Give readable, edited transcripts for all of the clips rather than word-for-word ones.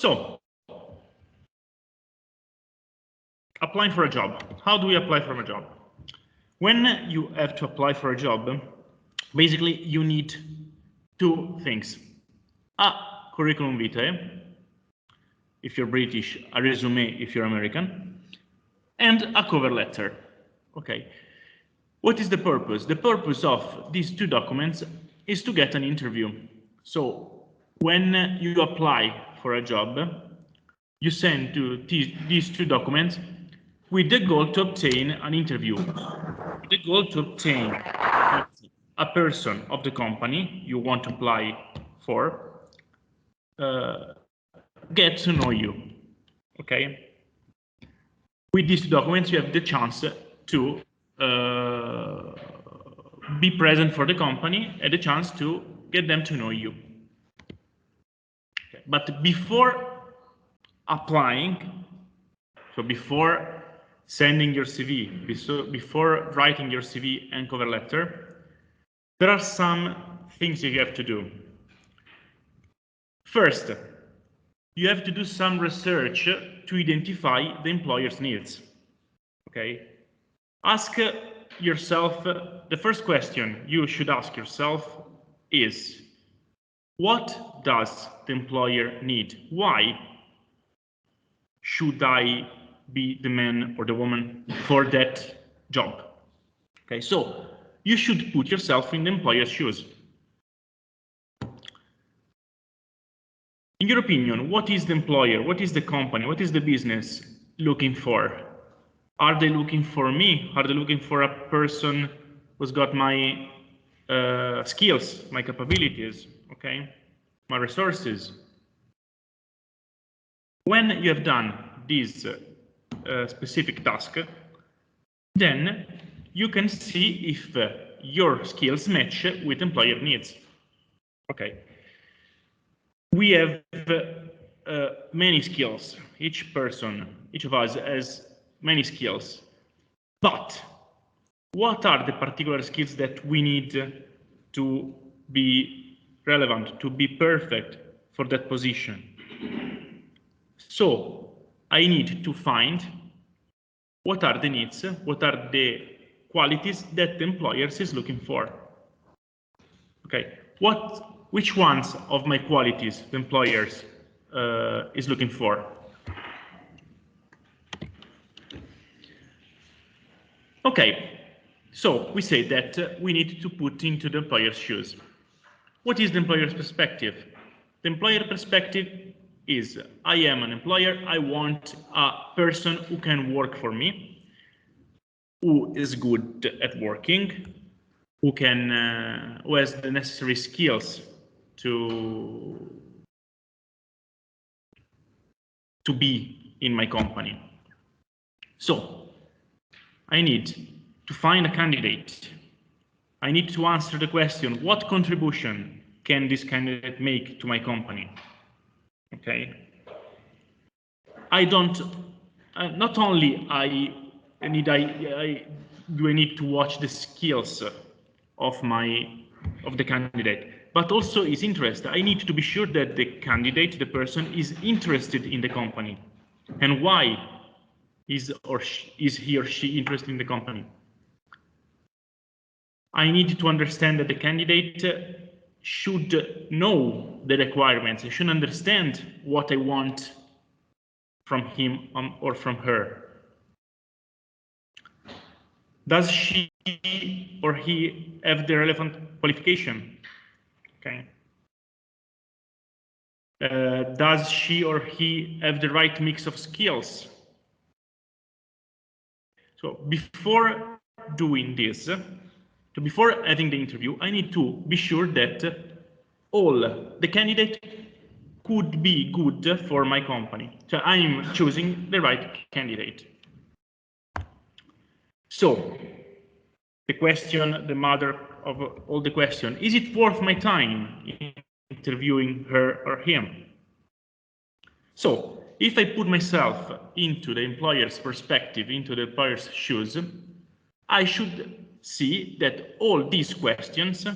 So, applying for a job. How do we apply for a job? When you have to apply for a job, basically you need two things. A curriculum vitae, if you're British, a resume if you're American, and a cover letter. Okay. What is the purpose? The purpose of these two documents is to get an interview. So when you apply for a job, you send to these two documents with the goal to obtain an interview. The goal to obtain a person of the company you want to apply for get to know you. Okay. With these two documents, you have the chance to be present for the company and the chance to get them to know you. Okay. But before applying, so before sending your CV, before writing your CV and cover letter, there are some things you have to do. First, you have to do some research to identify the employer's needs. Okay? Ask yourself, the first question you should ask yourself is, what does the employer need? Why should I be the man or the woman for that job? Okay, so you should put yourself in the employer's shoes. In your opinion, what is the employer, what is the company, what is the business looking for? Are they looking for me? Are they looking for a person who's got my skills, my capabilities, okay, my resources? When you have done this specific task, then you can see if your skills match with employer needs. Okay. We have many skills. Each person, each of us has many skills. But what are the particular skills that we need to be relevant, to be perfect for that position? So I need to find what are the needs, what are the qualities that the employer is looking for. Okay, which ones of my qualities the employer is looking for? Okay, so we say that we need to put into the employer's shoes. What is the employer's perspective? The employer perspective is, I am an employer, I want a person who can work for me, who is good at working, who has the necessary skills to be in my company. So I need to find a candidate. I need to answer the question, what contribution can this candidate make to my company? Okay. I don't, not only do I need to watch the skills of the candidate, but also his interest. I need to be sure that the candidate, the person, is interested in the company. And why is he or she interested in the company? I need to understand that the candidate should know the requirements. I should understand what I want from him or from her. Does she or he have the relevant qualification? Okay. Does she or he have the right mix of skills? So before doing this, before having the interview, I need to be sure that the candidate could be good for my company. So I'm choosing the right candidate. So the question, the mother of all the question, is it worth my time interviewing her or him? So if I put myself into the employer's perspective, into the employer's shoes, I should see that all these questions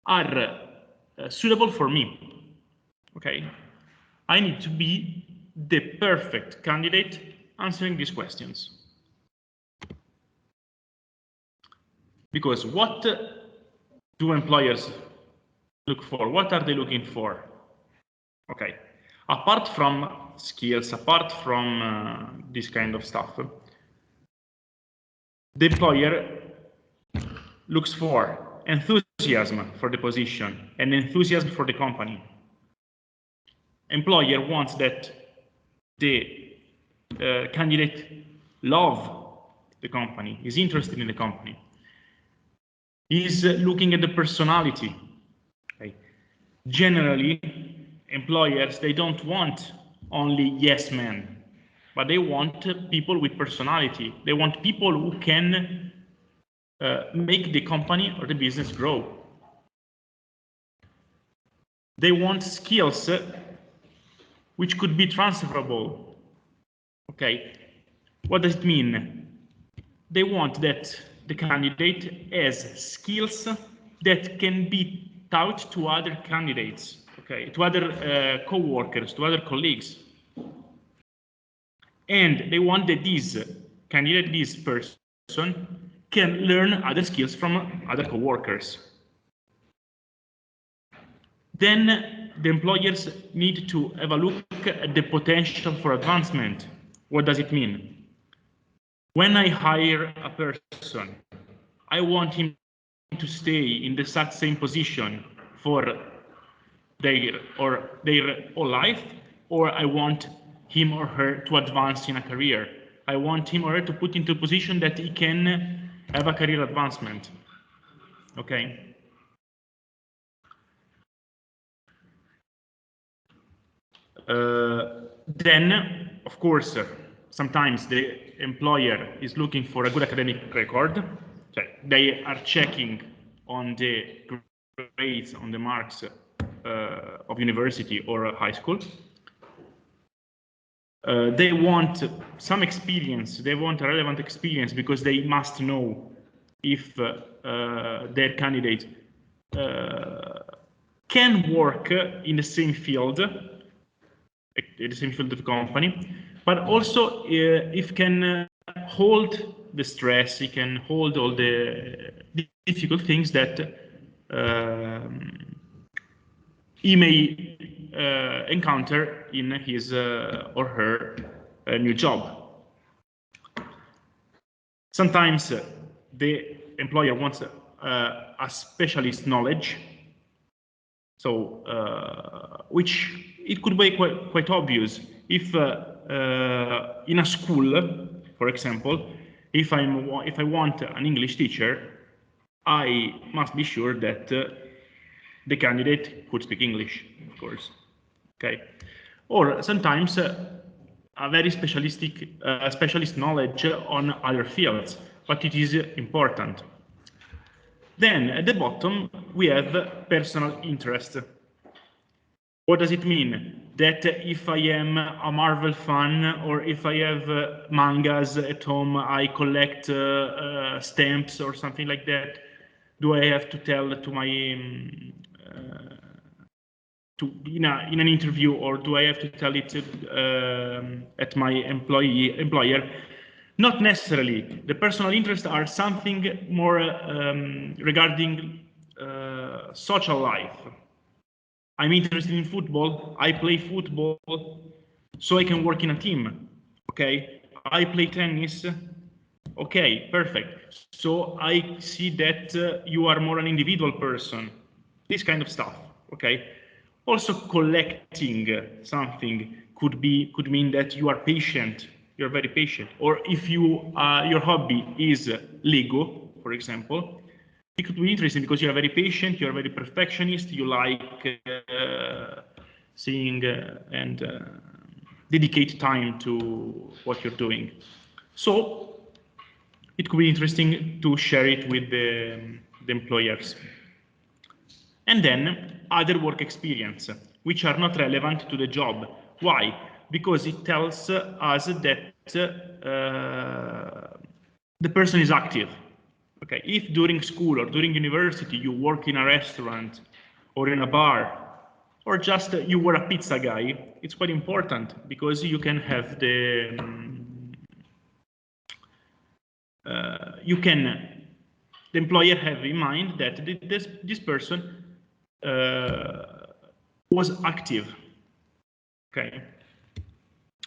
are suitable for me. Okay. I need to be the perfect candidate answering these questions. Because what do employers look for? What are they looking for? Okay, apart from skills, apart from this kind of stuff, the employer looks for enthusiasm for the position and enthusiasm for the company. Employer wants that the candidate love the company, is interested in the company, is looking at the personality. Okay. Generally, employers, they don't want only yes men, but they want people with personality. They want people who can make the company or the business grow. They want skills which could be transferable. Okay, what does it mean? They want that the candidate has skills that can be taught to other candidates, okay, to other co-workers, to other colleagues. And they want that this candidate, this person, can learn other skills from other co-workers. Then the employers need to have a look at the potential for advancement. What does it mean? When I hire a person, I want him to stay in the exact same position for their whole life, or I want him or her to advance in a career. I want him or her to put into a position that he can have a career advancement. Okay. Then, of course, sometimes the employer is looking for a good academic record. So they are checking on the grades, on the marks of university or high school. They want some experience, they want a relevant experience because they must know if their candidate can work in the same field, the same field of the company, but also if can hold the stress, he can hold all the difficult things that he may encounter in his or her new job. Sometimes the employer wants a specialist knowledge, so which it could be quite obvious if in a school, for example, if I want an English teacher, I must be sure that the candidate could speak English, of course. Okay, or sometimes a very specialist knowledge on other fields, but it is important. Then at the bottom we have personal interest. What does it mean? That if I am a Marvel fan or if I have mangas at home, I collect stamps or something like that, do I have to tell to my in an interview, or do I have to tell it at my employer? Not necessarily. The personal interests are something more regarding social life. I'm interested in football. I play football, so I can work in a team. Okay. I play tennis. Okay, perfect. So I see that you are more an individual person. This kind of stuff. Okay. Also, collecting something could mean that you are patient. You're very patient. Or if you your hobby is Lego, for example, it could be interesting because you are very patient. You are very perfectionist. You like seeing and dedicate time to what you're doing. So it could be interesting to share it with the employers. And then other work experience, which are not relevant to the job. Why? Because it tells us that the person is active. Okay, if during school or during university you work in a restaurant or in a bar, or just you were a pizza guy, it's quite important because you can have the the employer have in mind that this person was active. Okay.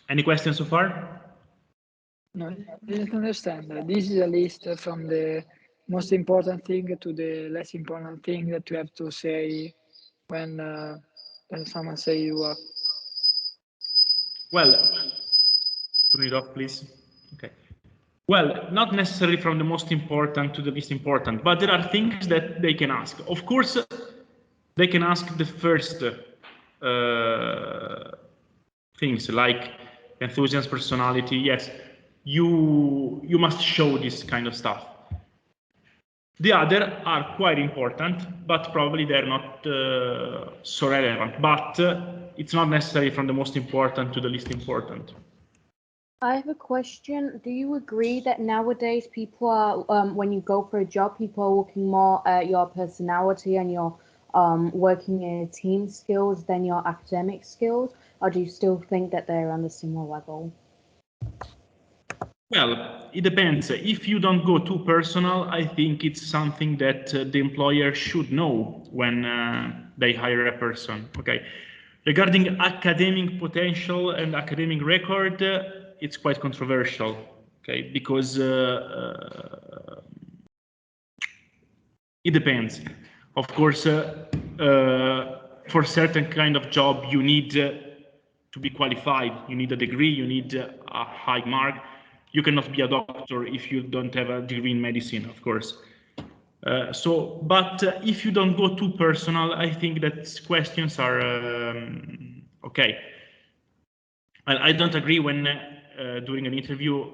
Any questions so far? No, I didn't understand. This is a list from the most important thing to the less important thing that you have to say when someone say you are. Well, turn it off, please. Okay. Well, not necessarily from the most important to the least important, but there are things that they can ask. Of course, they can ask the first things like enthusiasm, personality. Yes, you must show this kind of stuff. The other are quite important, but probably they're not so relevant. But it's not necessarily from the most important to the least important. I have a question. Do you agree that nowadays people are, when you go for a job, people are looking more at your personality and your working in a team skills than your academic skills? Or do you still think that they're on a similar level? Well, it depends. If you don't go too personal, I think it's something that the employer should know when they hire a person. Okay. Regarding academic potential and academic record, it's quite controversial. Okay, because it depends. Of course, for certain kind of job, you need to be qualified. You need a degree. You need a high mark. You cannot be a doctor if you don't have a degree in medicine, of course. But if you don't go too personal, I think that questions are okay. I don't agree when during an interview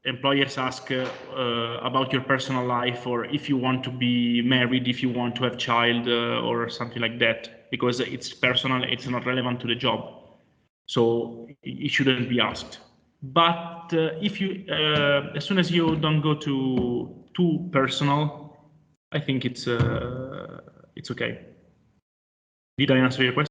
employers ask about your personal life, or if you want to be married, if you want to have child, or something like that, because it's personal, it's not relevant to the job, so it shouldn't be asked. But if you, as soon as you don't go too personal, I think it's okay. Did I answer your question?